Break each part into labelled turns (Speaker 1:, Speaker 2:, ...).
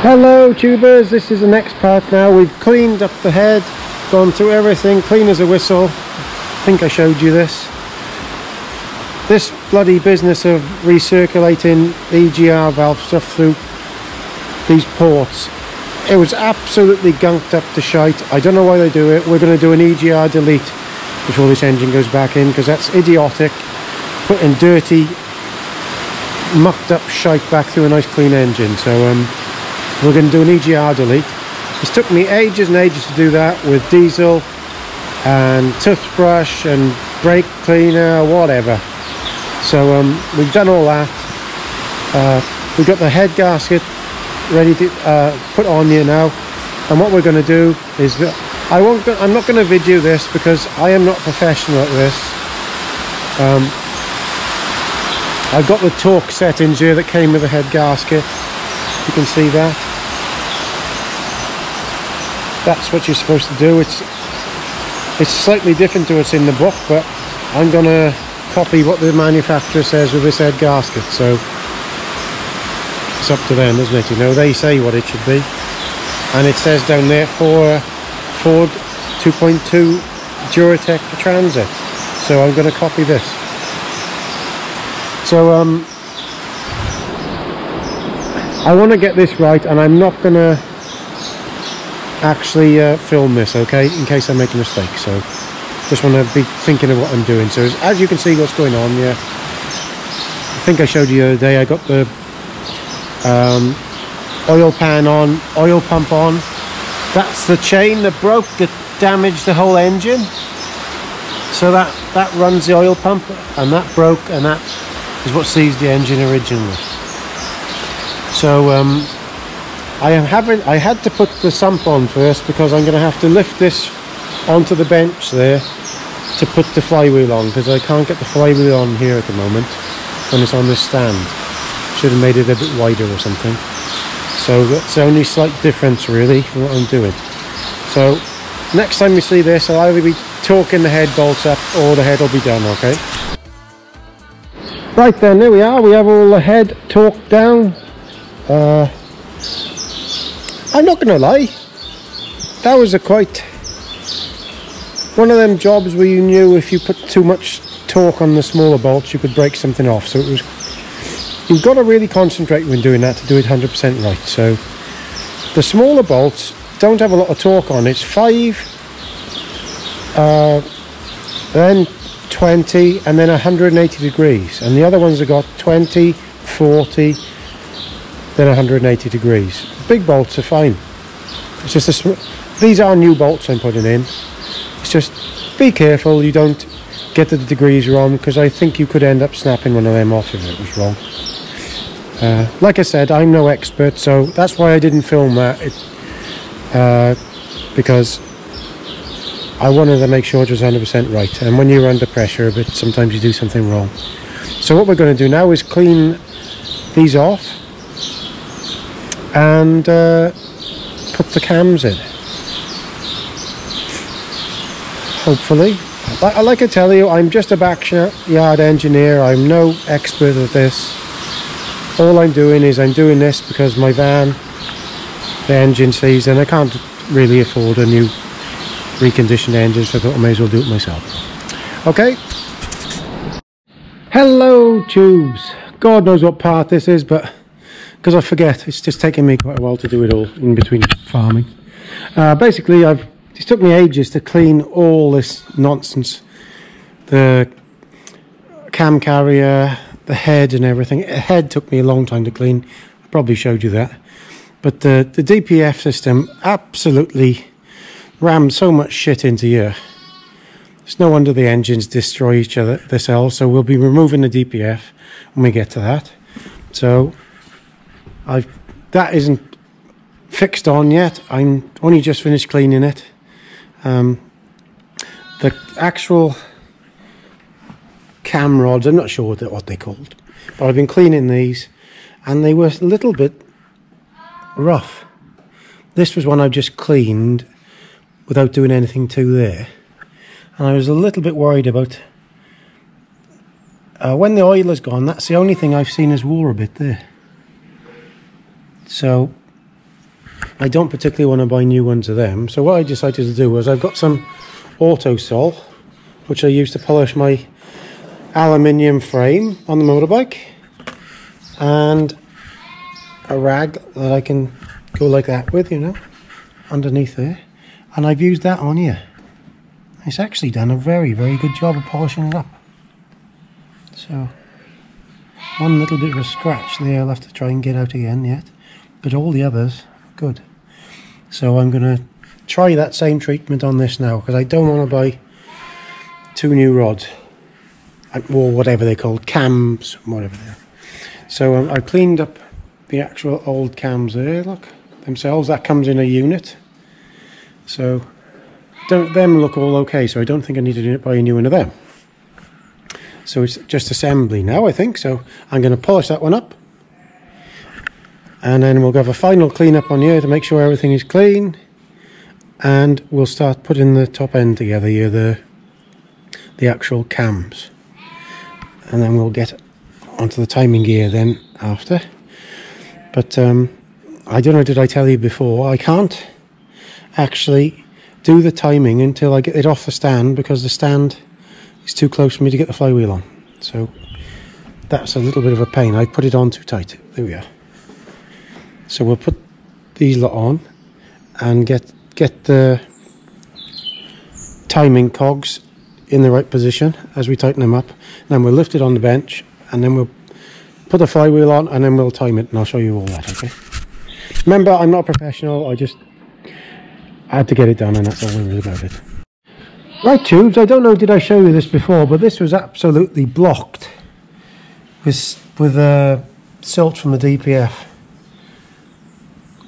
Speaker 1: Hello tubers, this is the next part now. We've cleaned up the head, gone through everything, clean as a whistle. I think I showed you this. This bloody business of recirculating EGR valve stuff through these ports, it was absolutely gunked up to shite. I don't know why they do it. We're going to do an EGR delete before this engine goes back in, because that's idiotic, putting dirty, mucked up shite back through a nice clean engine. So we're going to do an EGR delete. It's took me ages and ages to do that with diesel and toothbrush and brake cleaner, whatever. So we've done all that. We've got the head gasket ready to put on here now. And what we're going to do is, I'm not going to video this because I am not professional at this. I've got the torque settings here that came with the head gasket. You can see that. That's what you're supposed to do. It's slightly different to what's in the book, but I'm going to copy what the manufacturer says with this head gasket. So it's up to them, isn't it? You know, they say what it should be. And it says down there for Ford 2.2 Duratec Transit. So I'm going to copy this. So I want to get this right, and I'm not going to actually film this, okay, in case I make a mistake. So just want to be thinking of what I'm doing. So as you can see what's going on here, I think I showed you the other day, I got the oil pan on, oil pump on. That's the chain that broke, that damaged the whole engine. So that runs the oil pump, and that broke, and that is what seized the engine originally. So I had to put the sump on first, because I'm going to have to lift this onto the bench there to put the flywheel on, because I can't get the flywheel on here at the moment when it's on this stand. Should have made it a bit wider or something. So that's the only slight difference really from what I'm doing. So next time you see this, I'll either be torquing the head bolts up or the head will be done, okay? Right then, there we are. We have all the head torqued down. I'm not going to lie, that was one of them jobs where you knew if you put too much torque on the smaller bolts you could break something off. So you've got to really concentrate when doing that to do it 100% right. So the smaller bolts don't have a lot of torque on. It's 5, then 20, and then 180 degrees, and the other ones have got 20, 40, then 180 degrees. Big bolts are fine. It's just these are new bolts I'm putting in. It's just be careful you don't get the degrees wrong, because I think you could end up snapping one of them off if it was wrong. Like I said, I'm no expert, so that's why I didn't film that. Because I wanted to make sure it was 100% right, and when you're under pressure a bit, sometimes you do something wrong. So what we're going to do now is clean these off and put the cams in, hopefully. Like I tell you, I'm just a backyard engineer. I'm no expert at this. All I'm doing is I'm doing this because my van, the engine seized, and I can't really afford a new reconditioned engine, so I thought I may as well do it myself. Okay. Hello tubes. God knows what part this is, but because I forget, it's just taken me quite a while to do it all in between farming. Basically, it took me ages to clean all this nonsense. The cam carrier, the head and everything. The head took me a long time to clean. I probably showed you that. But the DPF system absolutely rammed so much shit into here. It's no wonder the engines destroy themselves. So we'll be removing the DPF when we get to that. So that isn't fixed on yet. I'm only just finished cleaning it. The actual cam rods, I'm not sure what they're called, but I've been cleaning these and they were a little bit rough. This was one I just cleaned without doing anything to there, and I was a little bit worried about when the oil is gone. That's the only thing I've seen is wore a bit there. So I don't particularly want to buy new ones of them. So what I decided to do was I've got some Autosol, which I use to polish my aluminium frame on the motorbike, and a rag that I can go like that with, you know, underneath there. And I've used that on here. It's actually done a very, very good job of polishing it up. So, one little bit of a scratch there I'll have to try and get out again yet. But all the others, good. So I'm going to try that same treatment on this now, because I don't want to buy 2 new rods. Or whatever they're called, cams, whatever they are. So I cleaned up the actual old cams there, look, themselves. That comes in a unit. So, them look all okay, so I don't think I need to buy a new one of them. So it's just assembly now, I think. So I'm going to polish that one up. And then we'll have a final clean up on here to make sure everything is clean. And we'll start putting the top end together here, the actual cams. And then we'll get onto the timing gear then after. But I don't know, did I tell you before, I can't actually do the timing until I get it off the stand, because the stand is too close for me to get the flywheel on. So that's a little bit of a pain. I put it on too tight. There we are. So we'll put these lot on and get the timing cogs in the right position as we tighten them up. Then we'll lift it on the bench, and then we'll put the flywheel on, and then we'll time it, and I'll show you all that, okay? Remember, I'm not a professional, I had to get it done, and that's all there is about it. Right, tubes, I don't know, did I show you this before, but this was absolutely blocked with silt from the DPF.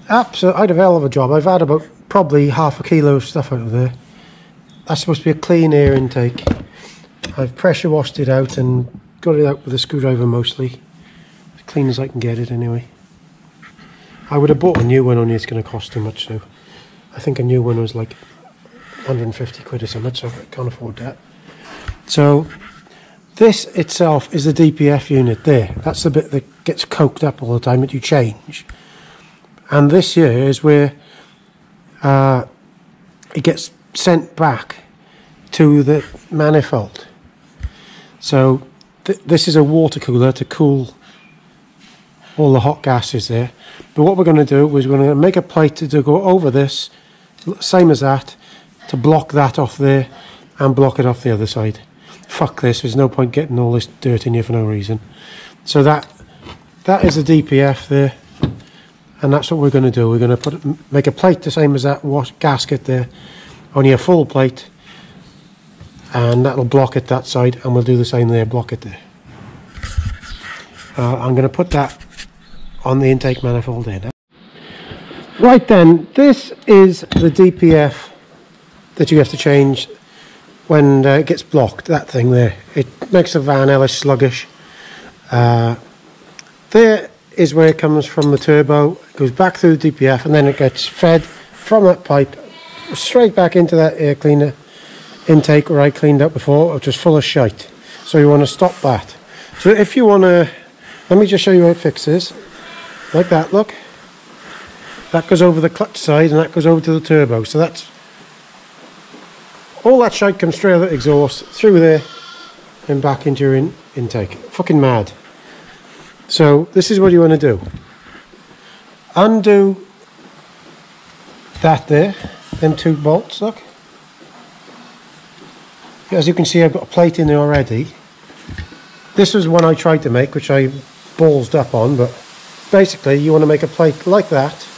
Speaker 1: Absolutely, I had a hell of a job. I've had about probably half a kilo of stuff out of there. That's supposed to be a clean air intake. I've pressure washed it out and got it out with a screwdriver mostly. As clean as I can get it anyway. I would have bought a new one, only it's going to cost too much, so I think a new one was like 150 quid or something, so I can't afford that. So this itself is the DPF unit there. That's the bit that gets coked up all the time that you change. And this here is where it gets sent back to the manifold. So this is a water cooler to cool all the hot gases there. But what we're going to do is we're going to make a plate to go over this, same as that, to block that off there and block it off the other side. Fuck this, there's no point getting all this dirt in here for no reason. So that is the DPF there, and that's what we're going to do. We're going to make a plate the same as that gasket there, only a full plate, and that'll block it that side, and we'll do the same there, block it there. I'm going to put that on the intake manifold there now. Right then, this is the DPF that you have to change when it gets blocked, that thing there. It makes the van hella sluggish. There is where it comes from, the turbo. It goes back through the DPF, and then it gets fed from that pipe straight back into that air cleaner intake where I cleaned up before, which was full of shite. So you want to stop that. So if you want to, let me just show you how it fixes. Like that, look. That goes over the clutch side, and that goes over to the turbo. So that's all that shite comes straight out of the exhaust, through there, and back into your intake. Fucking mad. So this is what you want to do. Undo that there, them 2 bolts, look. As you can see, I've got a plate in there already. This was one I tried to make, which I ballsed up on, but basically you want to make a plate like that,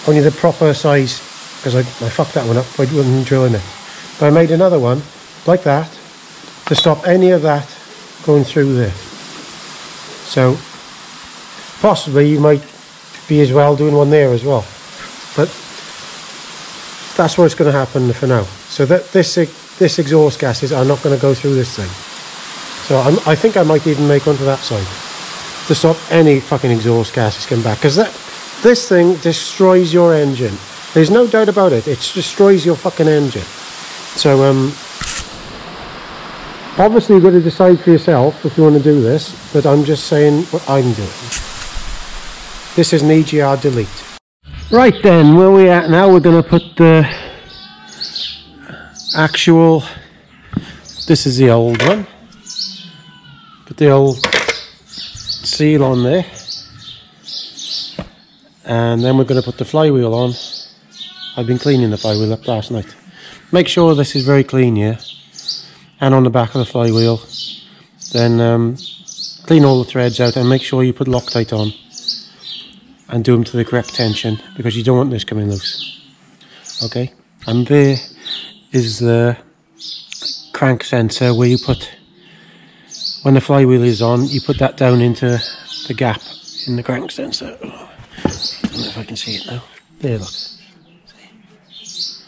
Speaker 1: only the proper size, because I fucked that one up by drilling it. But I made another one like that to stop any of that going through there. So possibly you might be as well doing one there as well, but that's what's going to happen for now. So that this exhaust gases are not going to go through this thing. So I think I might even make one to that side to stop any fucking exhaust gases coming back, because this thing destroys your engine. There's no doubt about it. It destroys your fucking engine. So obviously you've got to decide for yourself if you want to do this, but I'm just saying what I'm doing. This is an EGR delete. Right then, where we at now, we're going to put the actual, this is the old one, put the old seal on there, and then we're going to put the flywheel on. I've been cleaning the flywheel up last night. Make sure this is very clean here, and on the back of the flywheel. Then clean all the threads out and make sure you put Loctite on and do them to the correct tension, because you don't want this coming loose. Okay, and there is the crank sensor where you put, when the flywheel is on, you put that down into the gap in the crank sensor. I don't know if I can see it now. There, look. See?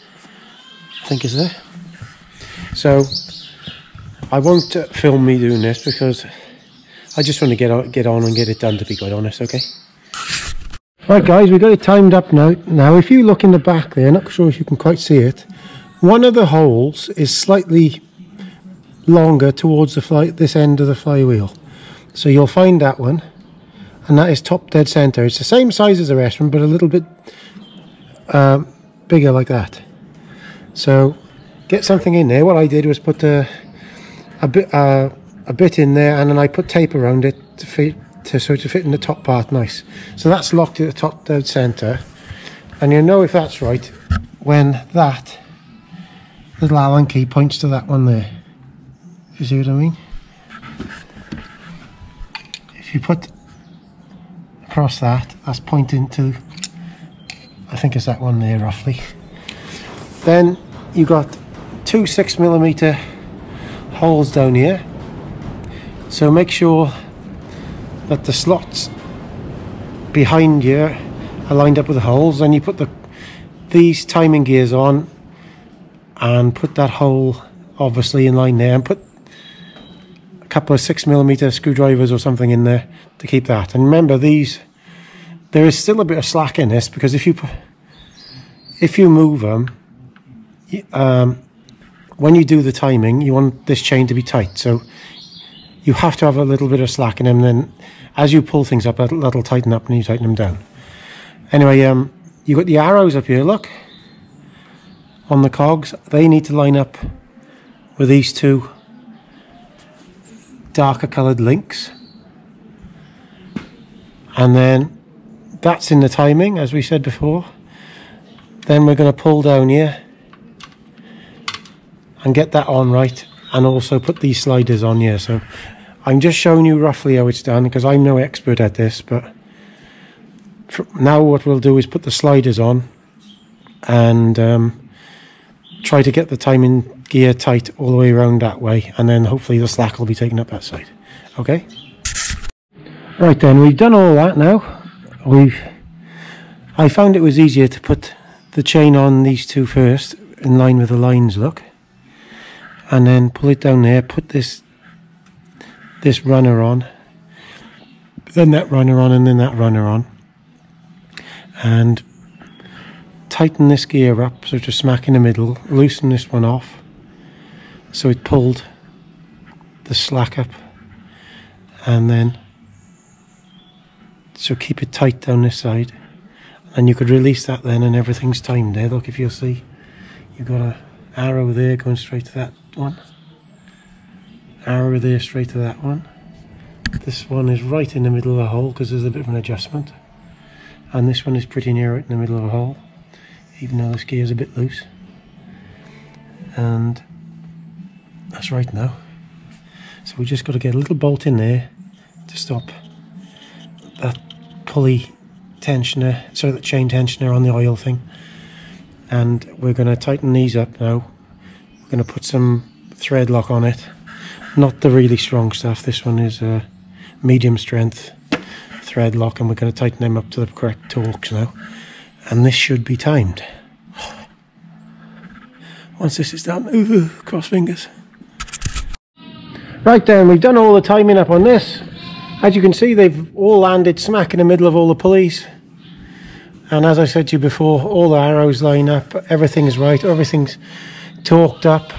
Speaker 1: I think it's there. So I won't film me doing this because I just want to get on and get it done, to be quite honest. Okay. Right guys, we've got it timed up now. Now if you look in the back there, not sure if you can quite see it, one of the holes is slightly longer towards the this end of the flywheel. So you'll find that one, and that is top dead center. It's the same size as the rest one, but a little bit bigger like that. So get something in there. What I did was put a bit in there, and then I put tape around it to fit in the top part nice. So that's locked at the top dead center, and you'll know if that's right when that little Allen key points to that one there. You see what I mean? If you put across that, that's pointing to, I think it's that one there roughly. Then you got two 6mm holes down here, so make sure that the slots behind you are lined up with the holes. Then you put these timing gears on and put that hole obviously in line there, and put a couple of 6mm screwdrivers or something in there to keep that. And remember, these, there is still a bit of slack in this, because if you move them, when you do the timing, you want this chain to be tight, so you have to have a little bit of slack in them. Then as you pull things up, that'll tighten up and you tighten them down. Anyway, you got the arrows up here, look, on the cogs. They need to line up with these two darker coloured links, and then that's in the timing, as we said before. Then we're going to pull down here and get that on right, and also put these sliders on here. So I'm just showing you roughly how it's done, because I'm no expert at this, but now what we'll do is put the sliders on and try to get the timing gear tight all the way around that way, and then hopefully the slack will be taken up that side. Okay, right then, we've done all that now. I found it was easier to put the chain on these two first in line with the lines, look, and then pull it down there, put this runner on, then that runner on, and then that runner on, and tighten this gear up so to smack in the middle, loosen this one off so it pulled the slack up, and then so keep it tight down this side, and you could release that then, and everything's timed there. Look, if you'll see, you've got an arrow there going straight to that one, arrow there straight to that one. This one is right in the middle of the hole because there's a bit of an adjustment, and this one is pretty near it in the middle of the hole, even though this gear is a bit loose. And that's right now. So we just got to get a little bolt in there to stop that pulley tensioner, so that chain tensioner on the oil thing. And we're going to tighten these up now. We're going to put some thread lock on it, not the really strong stuff. This one is a medium strength thread lock, and we're going to tighten them up to the correct torques now, and this should be timed. Once this is done, ooh, cross fingers. Right then, we've done all the timing up on this. As you can see, they've all landed smack in the middle of all the pulleys, and as I said to you before, all the arrows line up, everything's right, everything's torqued up.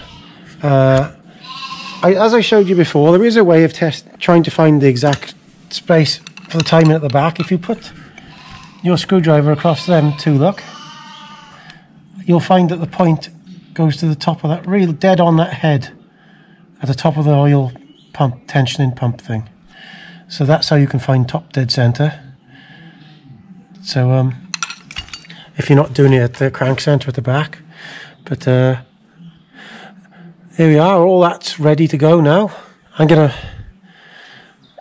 Speaker 1: As I showed you before, there is a way of trying to find the exact space for the timing at the back. If you put your screwdriver across them two, look, you'll find that the point goes to the top of that, real dead on that head at the top of the oil pump, tensioning pump thing. So that's how you can find top dead center. So if you're not doing it at the crank center at the back. But here we are, all that's ready to go now. I'm gonna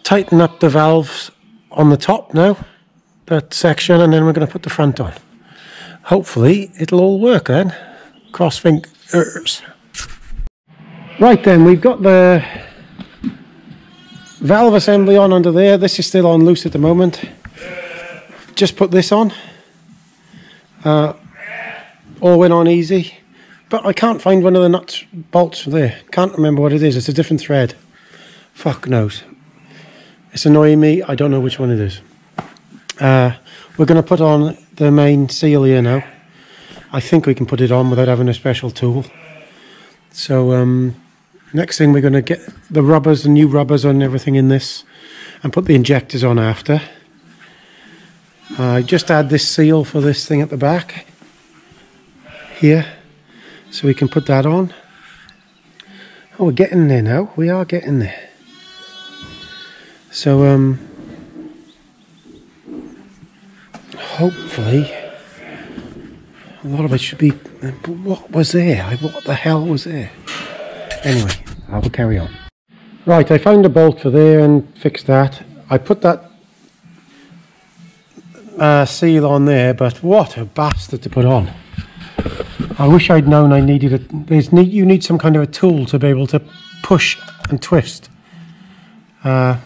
Speaker 1: tighten up the valves on the top now, that section, and then we're going to put the front on. Hopefully it'll all work then. Cross fingers. Right then, we've got the valve assembly on under there. This is still on loose at the moment. Just put this on. All went on easy, but I can't find one of the nuts bolts there. Can't remember what it is. It's a different thread. Fuck knows. It's annoying me. I don't know which one it is. We're going to put on the main seal here now. I think we can put it on without having a special tool. So next thing, we're going to get the rubbers, the new rubbers on everything in this, and put the injectors on after. I just add this seal for this thing at the back here, so we can put that on. Oh, we're getting there now. We are getting there. So hopefully a lot of it should be. What was there? What the hell was there? Anyway, I will carry on. Right, I found a bolt for there and fixed that. I put that seal on there, but what a bastard to put on. I wish I'd known I needed it. You need some kind of a tool to be able to push and twist. I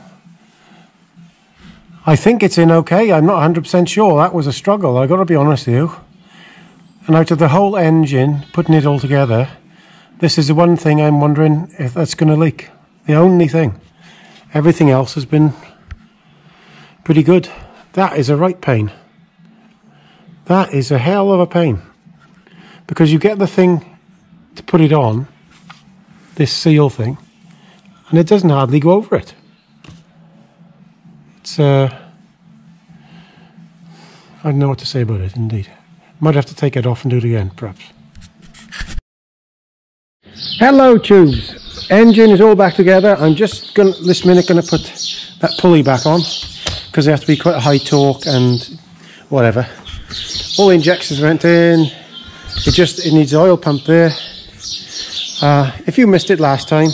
Speaker 1: think it's in okay. I'm not 100% sure. That was a struggle, I've got to be honest with you. And out of the whole engine, putting it all together, this is the one thing I'm wondering if that's going to leak. The only thing. Everything else has been pretty good. That is a right pain. That is a hell of a pain. Because you get the thing to put it on, this seal thing, and it doesn't hardly go over it. It's, I don't know what to say about it, indeed. Might have to take it off and do it again, perhaps. Hello, tubes. Engine is all back together. I'm just going to, this minute, going to put that pulley back on, because they have to be quite a high torque and whatever. All the injections went in. It needs the oil pump there. If you missed it last time,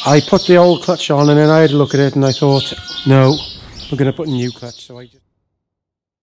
Speaker 1: I put the old clutch on and then I had a look at it and I thought, no, we're going to put a new clutch. So I just